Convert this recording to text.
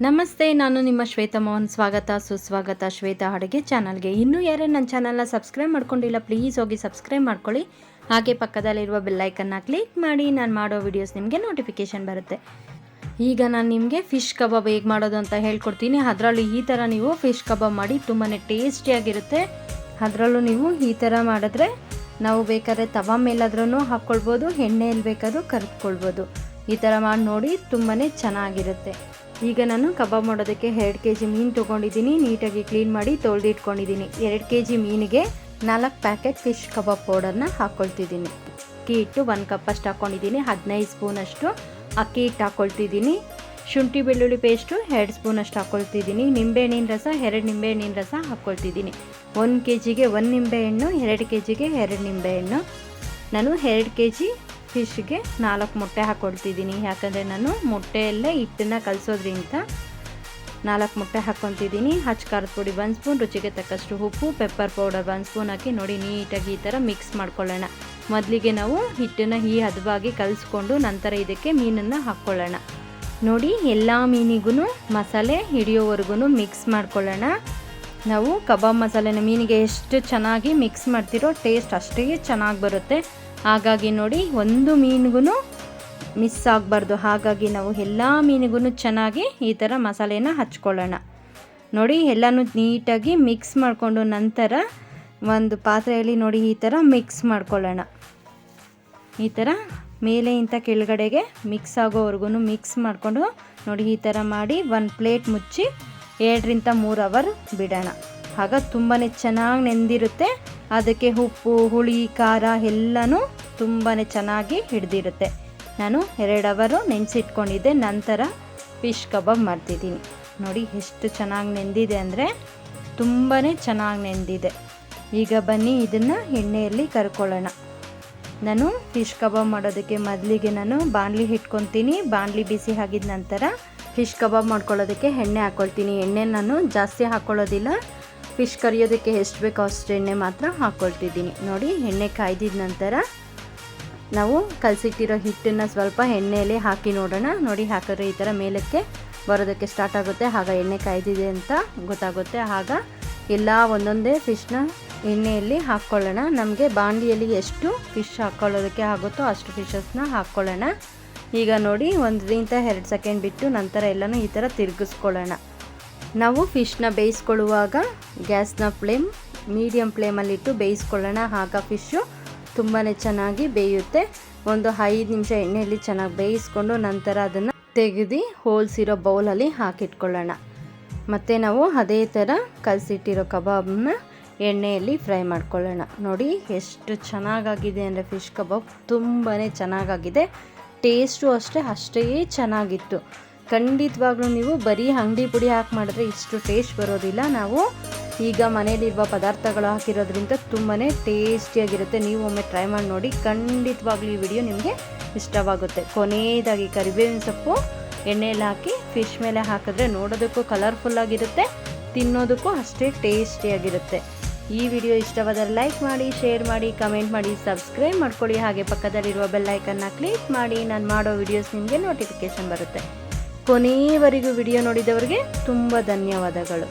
ನಮಸ್ತೆ, ನಾನು ನಿಮ್ಮ ಶ್ವೇತಾ ಮೋಹನ್. ಸ್ವಾಗತ ಸುಸ್ವಾಗತ ಶ್ವೇತಾ ಅಡುಗೆ ಚಾನಲ್ಗೆ. ಇನ್ನೂ ಯಾರೇ ನನ್ನ ಚಾನಲ್ನ ಸಬ್ಸ್ಕ್ರೈಬ್ ಮಾಡ್ಕೊಂಡಿಲ್ಲ, ಪ್ಲೀಸ್ ಹೋಗಿ ಸಬ್ಸ್ಕ್ರೈಬ್ ಮಾಡ್ಕೊಳ್ಳಿ. ಹಾಗೆ ಪಕ್ಕದಲ್ಲಿರುವ ಬೆಲ್ಲೈಕನ್ನ ಕ್ಲಿಕ್ ಮಾಡಿ, ನಾನು ಮಾಡೋ ವಿಡಿಯೋಸ್ ನಿಮಗೆ ನೋಟಿಫಿಕೇಷನ್ ಬರುತ್ತೆ. ಈಗ ನಾನು ನಿಮಗೆ ಫಿಶ್ ಕಬಾಬ್ ಹೇಗೆ ಮಾಡೋದು ಅಂತ ಹೇಳ್ಕೊಡ್ತೀನಿ. ಅದರಲ್ಲಿ ಈ ಥರ ನೀವು ಫಿಶ್ ಕಬಾಬ್ ಮಾಡಿ ತುಂಬಾ ಟೇಸ್ಟಿಯಾಗಿರುತ್ತೆ. ಅದರಲ್ಲೂ ನೀವು ಈ ಥರ ಮಾಡಿದ್ರೆ ನಾವು ಬೇಕಾದ್ರೆ ತವಾ ಮೇಲಾದ್ರೂ ಹಾಕ್ಕೊಳ್ಬೋದು, ಎಣ್ಣೆಯಲ್ಲಿ ಬೇಕಾದ್ರೂ ಕರಿದ್ಕೊಳ್ಬೋದು. ಈ ಥರ ಮಾಡಿ ನೋಡಿ, ತುಂಬಾ ಚೆನ್ನಾಗಿರುತ್ತೆ. ಈಗ ನಾನು ಕಬಾಬ್ ಮಾಡೋದಕ್ಕೆ 2 kg ಮೀನು ತೊಗೊಂಡಿದ್ದೀನಿ. ನೀಟಾಗಿ ಕ್ಲೀನ್ ಮಾಡಿ ತೊಳೆದಿಟ್ಕೊಂಡಿದ್ದೀನಿ. 2 kg ಮೀನಿಗೆ 4 ಪ್ಯಾಕೆಟ್ ಫಿಶ್ ಕಬಾಬ್ ಪೌಡರ್ನ ಹಾಕ್ಕೊಳ್ತಿದ್ದೀನಿ. ಅಕ್ಕಿ ಹಿಟ್ಟು 1 ಕಪ್ ಅಷ್ಟು ಹಾಕ್ಕೊಂಡಿದ್ದೀನಿ. 15 ಸ್ಪೂನಷ್ಟು ಅಕ್ಕಿ ಹಿಟ್ಟು ಹಾಕ್ಕೊಳ್ತಿದ್ದೀನಿ. ಶುಂಠಿ ಬೆಳ್ಳುಳ್ಳಿ ಪೇಸ್ಟು 2 ಸ್ಪೂನಷ್ಟು ಹಾಕ್ಕೊಳ್ತಿದ್ದೀನಿ. ನಿಂಬೆಹಣ್ಣಿನ ರಸ 2 ನಿಂಬೆಹಣ್ಣಿನ ರಸ ಹಾಕ್ಕೊಳ್ತಿದ್ದೀನಿ. 1 kgಗೆ 1 ನಿಂಬೆಹಣ್ಣು, 2 kgಗೆ 2 ನಿಂಬೆಹಣ್ಣು. ನಾನು 2 kg ಫಿಶ್ಗೆ 4 ಮೊಟ್ಟೆ ಹಾಕ್ಕೊಳ್ತಿದ್ದೀನಿ. ಯಾಕಂದರೆ ನಾನು ಮೊಟ್ಟೆಯಲ್ಲೇ ಹಿಟ್ಟನ್ನು ಕಲಿಸೋದ್ರಿಂದ 4 ಮೊಟ್ಟೆ ಹಾಕ್ಕೊತಿದ್ದೀನಿ. ಖಾರದ ಪುಡಿ 1 ಸ್ಪೂನ್, ರುಚಿಗೆ ತಕ್ಕಷ್ಟು ಉಪ್ಪು, ಪೆಪ್ಪರ್ ಪೌಡರ್ 1 ಸ್ಪೂನ್ ಹಾಕಿ ನೋಡಿ ನೀಟಾಗಿ ಈ ಥರ ಮಿಕ್ಸ್ ಮಾಡ್ಕೊಳ್ಳೋಣ. ಮೊದಲಿಗೆ ನಾವು ಹಿಟ್ಟನ್ನು ಈ ಹದವಾಗಿ ಕಲಿಸ್ಕೊಂಡು ನಂತರ ಇದಕ್ಕೆ ಮೀನನ್ನು ಹಾಕ್ಕೊಳ್ಳೋಣ. ನೋಡಿ, ಎಲ್ಲ ಮೀನಿಗೂ ಮಸಾಲೆ ಹಿಡಿಯೋವರೆಗೂ ಮಿಕ್ಸ್ ಮಾಡ್ಕೊಳ್ಳೋಣ. ನಾವು ಕಬಾಬ್ ಮಸಾಲೆನ ಮೀನಿಗೆ ಎಷ್ಟು ಚೆನ್ನಾಗಿ ಮಿಕ್ಸ್ ಮಾಡ್ತಿರೋ ಟೇಸ್ಟ್ ಅಷ್ಟೇ ಚೆನ್ನಾಗಿ ಬರುತ್ತೆ. ಹಾಗಾಗಿ ನೋಡಿ, ಒಂದು ಮೀನಿಗೂ ಮಿಸ್ ಆಗಬಾರ್ದು. ಹಾಗಾಗಿ ನಾವು ಎಲ್ಲ ಮೀನಿಗೂ ಚೆನ್ನಾಗಿ ಈ ಥರ ಮಸಾಲೆನ ಹಚ್ಕೊಳ್ಳೋಣ. ನೋಡಿ, ಎಲ್ಲನೂ ನೀಟಾಗಿ ಮಿಕ್ಸ್ ಮಾಡಿಕೊಂಡು ನಂತರ ಒಂದು ಪಾತ್ರೆಯಲ್ಲಿ ನೋಡಿ ಈ ಥರ ಮಿಕ್ಸ್ ಮಾಡ್ಕೊಳ್ಳೋಣ. ಈ ಥರ ಮೇಲೆಯಿಂದ ಕೆಳಗಡೆಗೆ ಮಿಕ್ಸ್ ಆಗೋವರೆಗೂ ಮಿಕ್ಸ್ ಮಾಡಿಕೊಂಡು ನೋಡಿ ಈ ಥರ ಮಾಡಿ ಒಂದು ಪ್ಲೇಟ್ ಮುಚ್ಚಿ 2 ರಿಂದ 3 ಅವರ್ ಬಿಡೋಣ. ಆಗ ತುಂಬಾ ಚೆನ್ನಾಗಿ ನೆಂದಿರುತ್ತೆ. ಅದಕ್ಕೆ ಉಪ್ಪು, ಹುಳಿ, ಖಾರ ಎಲ್ಲನೂ ತುಂಬಾ ಚೆನ್ನಾಗಿ ಹಿಡಿದಿರುತ್ತೆ. ನಾನು 2 ಅವರ್ ನೆನೆಸಿಟ್ಕೊಂಡಿದ್ದೆ. ನಂತರ ಫಿಶ್ ಕಬಾಬ್ ಮಾಡ್ತಿದ್ದೀನಿ. ನೋಡಿ ಎಷ್ಟು ಚೆನ್ನಾಗಿ ನೆಂದಿದೆ ಅಂದರೆ ತುಂಬಾ ಚೆನ್ನಾಗಿ ನೆಂದಿದೆ. ಈಗ ಬನ್ನಿ ಇದನ್ನು ಎಣ್ಣೆಯಲ್ಲಿ ಕರ್ಕೊಳ್ಳೋಣ. ನಾನು ಫಿಶ್ ಕಬಾಬ್ ಮಾಡೋದಕ್ಕೆ ಮೊದಲಿಗೆ ನಾನು ಬಾಣಲಿ ಇಟ್ಕೊತೀನಿ. ಬಾಣಲಿ ಬಿಸಿ ಆಗಿದ ನಂತರ ಫಿಶ್ ಕಬಾಬ್ ಮಾಡ್ಕೊಳ್ಳೋದಕ್ಕೆ ಎಣ್ಣೆ ಹಾಕ್ಕೊಳ್ತೀನಿ. ಎಣ್ಣೆ ನಾನು ಜಾಸ್ತಿ ಹಾಕ್ಕೊಳ್ಳೋದಿಲ್ಲ. ಫಿಶ್ ಕರಿಯೋದಕ್ಕೆ ಎಷ್ಟು ಬೇಕೋ ಅಷ್ಟು ಎಣ್ಣೆ ಮಾತ್ರ ಹಾಕ್ಕೊಳ್ತಿದ್ದೀನಿ. ನೋಡಿ, ಎಣ್ಣೆ ಕಾಯ್ದಿದ ನಂತರ ನಾವು ಕಲಸಿಟ್ಟಿರೋ ಹಿಟ್ಟನ್ನು ಸ್ವಲ್ಪ ಎಣ್ಣೆಯಲ್ಲಿ ಹಾಕಿ ನೋಡೋಣ. ನೋಡಿ, ಹಾಕಿದ್ರೆ ಈ ಥರ ಮೇಲಕ್ಕೆ ಬರೋದಕ್ಕೆ ಸ್ಟಾರ್ಟ್ ಆಗುತ್ತೆ. ಆಗ ಎಣ್ಣೆ ಕಾಯ್ದಿದೆ ಅಂತ ಗೊತ್ತಾಗುತ್ತೆ. ಆಗ ಎಲ್ಲ ಒಂದೊಂದೇ ಫಿಶ್ನ ಎಣ್ಣೆಯಲ್ಲಿ ಹಾಕ್ಕೊಳ್ಳೋಣ. ನಮಗೆ ಬಾಣಲಿಯಲ್ಲಿ ಎಷ್ಟು ಫಿಶ್ ಹಾಕ್ಕೊಳ್ಳೋದಕ್ಕೆ ಆಗುತ್ತೋ ಅಷ್ಟು ಫಿಶಸ್ನ ಹಾಕ್ಕೊಳ್ಳೋಣ. ಈಗ ನೋಡಿ, 1 ರಿಂದ 2 ಸೆಕೆಂಡ್ ಬಿಟ್ಟು ನಂತರ ಎಲ್ಲನೂ ಈ ಥರ ತಿರುಗಿಸ್ಕೊಳ್ಳೋಣ. ನಾವು ಫಿಶ್ನ ಬೇಯಿಸ್ಕೊಳ್ಳುವಾಗ ಗ್ಯಾಸ್ನ ಫ್ಲೇಮ್ ಮೀಡಿಯಮ್ ಫ್ಲೇಮಲ್ಲಿಟ್ಟು ಬೇಯಿಸ್ಕೊಳ್ಳೋಣ. ಆಗ ಫಿಶ್ಶು ತುಂಬಾ ಚೆನ್ನಾಗಿ ಬೇಯುತ್ತೆ. ಒಂದು 5 ನಿಮಿಷ ಎಣ್ಣೆಯಲ್ಲಿ ಚೆನ್ನಾಗಿ ಬೇಯಿಸ್ಕೊಂಡು ನಂತರ ಅದನ್ನು ತೆಗೆದು ಹೋಲ್ಸಿರೋ ಬೌಲಲ್ಲಿ ಹಾಕಿಟ್ಕೊಳ್ಳೋಣ. ಮತ್ತು ನಾವು ಅದೇ ಥರ ಕಲಸಿಟ್ಟಿರೋ ಕಬಾಬ್ನ ಎಣ್ಣೆಯಲ್ಲಿ ಫ್ರೈ ಮಾಡ್ಕೊಳ್ಳೋಣ. ನೋಡಿ ಎಷ್ಟು ಚೆನ್ನಾಗಾಗಿದೆ ಅಂದರೆ ಫಿಶ್ ಕಬಾಬ್ ತುಂಬಾ ಚೆನ್ನಾಗಾಗಿದೆ. ಟೇಸ್ಟು ಅಷ್ಟೇ ಚೆನ್ನಾಗಿತ್ತು. ಖಂಡಿತವಾಗ್ಲೂ ನೀವು ಬರೀ ಅಂಗಡಿ ಪುಡಿ ಹಾಕಿ ಮಾಡಿದ್ರೆ ಇಷ್ಟು ಟೇಸ್ಟ್ ಬರೋದಿಲ್ಲ. ನಾವು ಈಗ ಮನೇಲಿರುವ ಪದಾರ್ಥಗಳು ಹಾಕಿರೋದ್ರಿಂದ ತುಂಬಾ ಟೇಸ್ಟಿಯಾಗಿರುತ್ತೆ. ನೀವು ಒಮ್ಮೆ ಟ್ರೈ ಮಾಡಿ ನೋಡಿ. ಖಂಡಿತವಾಗ್ಲೂ ಈ ವಿಡಿಯೋ ನಿಮಗೆ ಇಷ್ಟವಾಗುತ್ತೆ. ಕೊನೆಯದಾಗಿ ಕರಿಬೇವಿನ ಸೊಪ್ಪು ಎಣ್ಣೆಯಲ್ಲಿ ಹಾಕಿ ಫಿಶ್ ಮೇಲೆ ಹಾಕಿದ್ರೆ ನೋಡೋದಕ್ಕೂ ಕಲರ್ಫುಲ್ಲಾಗಿರುತ್ತೆ, ತಿನ್ನೋದಕ್ಕೂ ಅಷ್ಟೇ ಟೇಸ್ಟಿಯಾಗಿರುತ್ತೆ. ಈ ವಿಡಿಯೋ ಇಷ್ಟವಾದರೆ ಲೈಕ್ ಮಾಡಿ, ಶೇರ್ ಮಾಡಿ, ಕಮೆಂಟ್ ಮಾಡಿ, ಸಬ್ಸ್ಕ್ರೈಬ್ ಮಾಡ್ಕೊಳ್ಳಿ. ಹಾಗೆ ಪಕ್ಕದಲ್ಲಿರುವ ಬೆಲ್ಲೈಕನ್ನ ಕ್ಲಿಕ್ ಮಾಡಿ. ನಾನು ಮಾಡೋ ವಿಡಿಯೋಸ್ ನಿಮಗೆ ನೋಟಿಫಿಕೇಷನ್ ಬರುತ್ತೆ. ಕೊನೆಯವರೆಗೂ ವಿಡಿಯೋ ನೋಡಿದವರಿಗೆ ತುಂಬ ಧನ್ಯವಾದಗಳು.